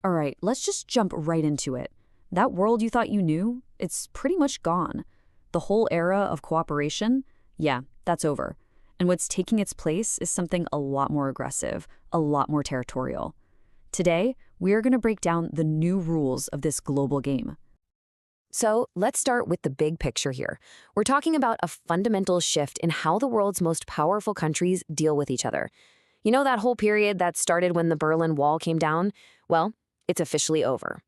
All right, let's just jump right into it. That world you thought you knew, it's pretty much gone. The whole era of cooperation, yeah, that's over. And what's taking its place is something a lot more aggressive, a lot more territorial. Today, we are going to break down the new rules of this global game. So let's start with the big picture here. We're talking about a fundamental shift in how the world's most powerful countries deal with each other. You know that whole period that started when the Berlin Wall came down? Well, it's officially over.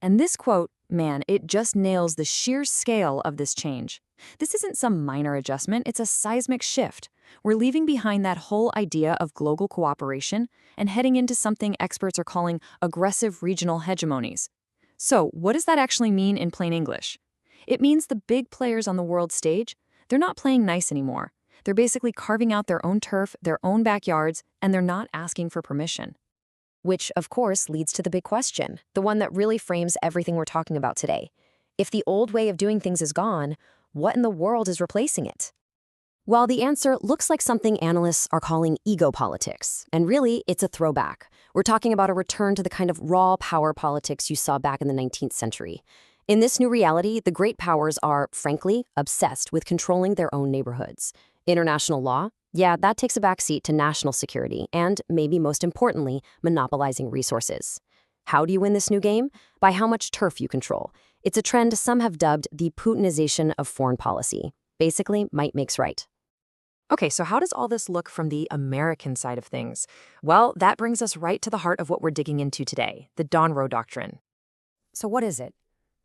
And this quote, man, it just nails the sheer scale of this change. This isn't some minor adjustment, it's a seismic shift. We're leaving behind that whole idea of global cooperation and heading into something experts are calling aggressive regional hegemonies. So, what does that actually mean in plain English? It means the big players on the world stage, they're not playing nice anymore. They're basically carving out their own turf, their own backyards, and they're not asking for permission. Which, of course, leads to the big question, the one that really frames everything we're talking about today. If the old way of doing things is gone, what in the world is replacing it? Well, the answer looks like something analysts are calling ego politics, and really, it's a throwback. We're talking about a return to the kind of raw power politics you saw back in the 19th century. In this new reality, the great powers are, frankly, obsessed with controlling their own neighborhoods. International law? Yeah, that takes a backseat to national security and, maybe most importantly, monopolizing resources. How do you win this new game? By how much turf you control. It's a trend some have dubbed the Putinization of foreign policy. Basically, might makes right. Okay, so how does all this look from the American side of things? Well, that brings us right to the heart of what we're digging into today, the Donroe Doctrine. So what is it?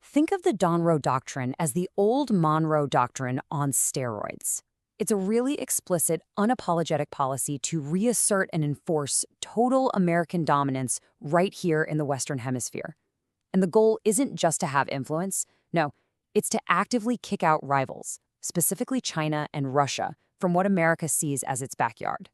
Think of the Donroe Doctrine as the old Monroe Doctrine on steroids. It's a really explicit, unapologetic policy to reassert and enforce total American dominance right here in the Western Hemisphere. And the goal isn't just to have influence. No, it's to actively kick out rivals, specifically China and Russia, from what America sees as its backyard.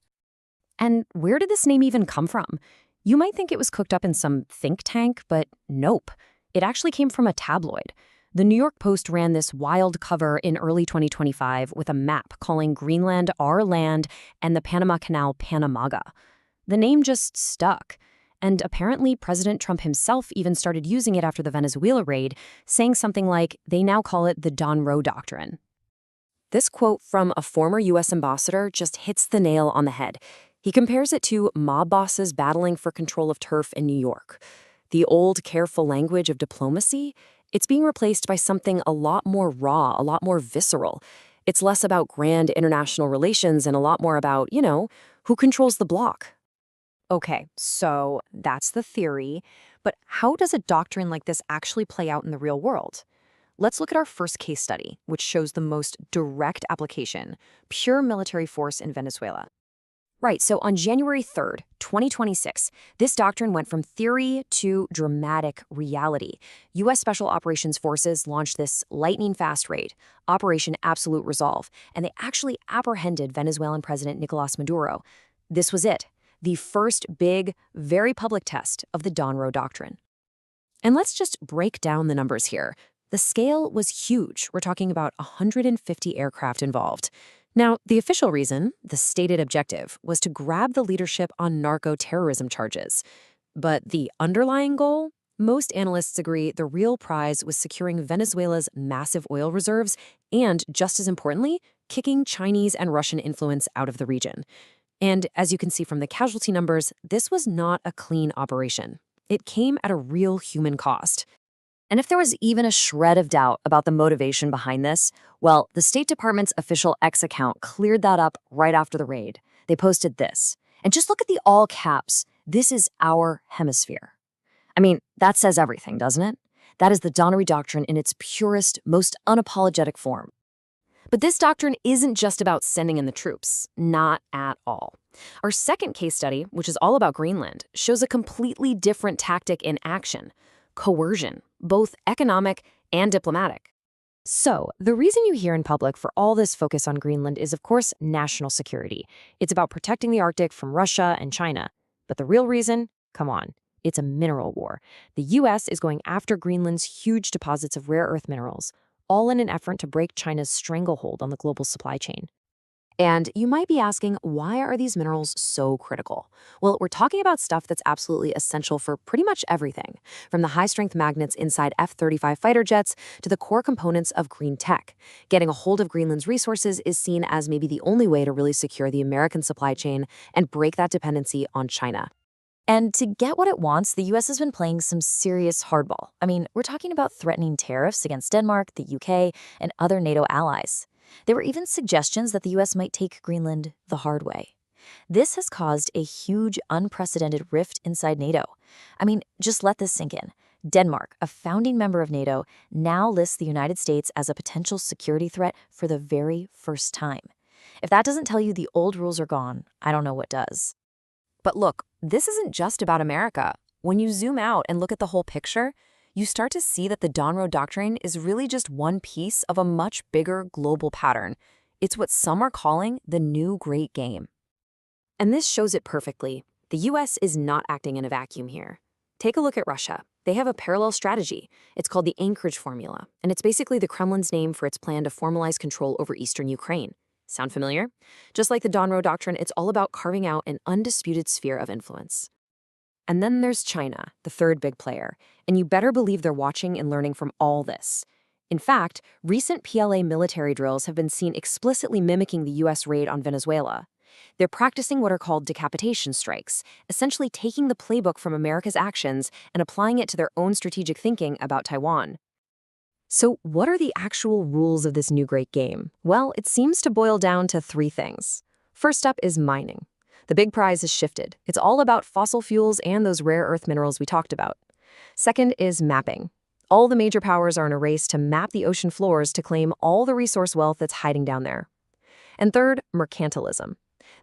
And where did this name even come from? You might think it was cooked up in some think tank, but nope. It actually came from a tabloid. The New York Post ran this wild cover in early 2025 with a map calling Greenland our land and the Panama Canal Panamaga. The name just stuck. And apparently President Trump himself even started using it after the Venezuela raid, saying something like, they now call it the Donroe Doctrine. This quote from a former U.S. ambassador just hits the nail on the head. He compares it to mob bosses battling for control of turf in New York. The old, careful language of diplomacy, it's being replaced by something a lot more raw, a lot more visceral. It's less about grand international relations and a lot more about, who controls the bloc. Okay, so that's the theory, but how does a doctrine like this actually play out in the real world? Let's look at our first case study, which shows the most direct application, pure military force in Venezuela. Right, so on January 3rd, 2026, this doctrine went from theory to dramatic reality. U.S. Special Operations Forces launched this lightning-fast raid, Operation Absolute Resolve, and they actually apprehended Venezuelan President Nicolás Maduro. This was it, the first big, very public test of the Donroe Doctrine. And let's just break down the numbers here. The scale was huge. We're talking about 150 aircraft involved. Now, the official reason, the stated objective, was to grab the leadership on narco-terrorism charges. But the underlying goal? Most analysts agree the real prize was securing Venezuela's massive oil reserves and, just as importantly, kicking Chinese and Russian influence out of the region. And as you can see from the casualty numbers, this was not a clean operation. It came at a real human cost. And if there was even a shred of doubt about the motivation behind this, well, the State Department's official X account cleared that up right after the raid. They posted this. And just look at the all caps. This is our hemisphere. I mean, that says everything, doesn't it? That is the Donroe Doctrine in its purest, most unapologetic form. But this doctrine isn't just about sending in the troops. Not at all. Our second case study, which is all about Greenland, shows a completely different tactic in action. Coercion, both economic and diplomatic. So, the reason you hear in public for all this focus on Greenland is, of course, national security. It's about protecting the Arctic from Russia and China. But the real reason? Come on, it's a mineral war. The U.S. is going after Greenland's huge deposits of rare earth minerals, all in an effort to break China's stranglehold on the global supply chain. And you might be asking, why are these minerals so critical? Well, we're talking about stuff that's absolutely essential for pretty much everything, from the high-strength magnets inside F-35 fighter jets to the core components of green tech. Getting a hold of Greenland's resources is seen as maybe the only way to really secure the American supply chain and break that dependency on China. And to get what it wants, the US has been playing some serious hardball. I mean, we're talking about threatening tariffs against Denmark, the UK, and other NATO allies. There were even suggestions that the US might take Greenland the hard way. This has caused a huge, unprecedented rift inside NATO. I mean, just let this sink in. Denmark, a founding member of NATO, now lists the United States as a potential security threat for the very first time. If that doesn't tell you the old rules are gone, I don't know what does. But look, this isn't just about America. When you zoom out and look at the whole picture, you start to see that the Donroe Doctrine is really just one piece of a much bigger global pattern. It's what some are calling the new great game. And this shows it perfectly. The US is not acting in a vacuum here. Take a look at Russia. They have a parallel strategy. It's called the Anchorage Formula, and it's basically the Kremlin's name for its plan to formalize control over eastern Ukraine. Sound familiar? Just like the Donroe Doctrine, it's all about carving out an undisputed sphere of influence. And then there's China, the third big player, and you better believe they're watching and learning from all this. In fact, recent PLA military drills have been seen explicitly mimicking the US raid on Venezuela. They're practicing what are called decapitation strikes, essentially taking the playbook from America's actions and applying it to their own strategic thinking about Taiwan. So what are the actual rules of this new great game? Well, it seems to boil down to three things. First up is mining. The big prize has shifted. It's all about fossil fuels and those rare earth minerals we talked about. Second is mapping. All the major powers are in a race to map the ocean floors to claim all the resource wealth that's hiding down there. And third, mercantilism.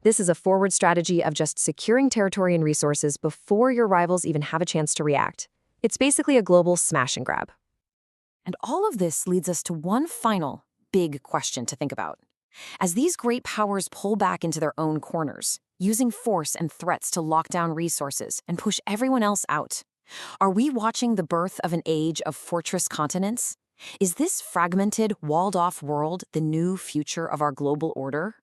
This is a forward strategy of just securing territory and resources before your rivals even have a chance to react. It's basically a global smash and grab. And all of this leads us to one final big question to think about. As these great powers pull back into their own corners, using force and threats to lock down resources and push everyone else out, are we watching the birth of an age of fortress continents? Is this fragmented, walled-off world the new future of our global order?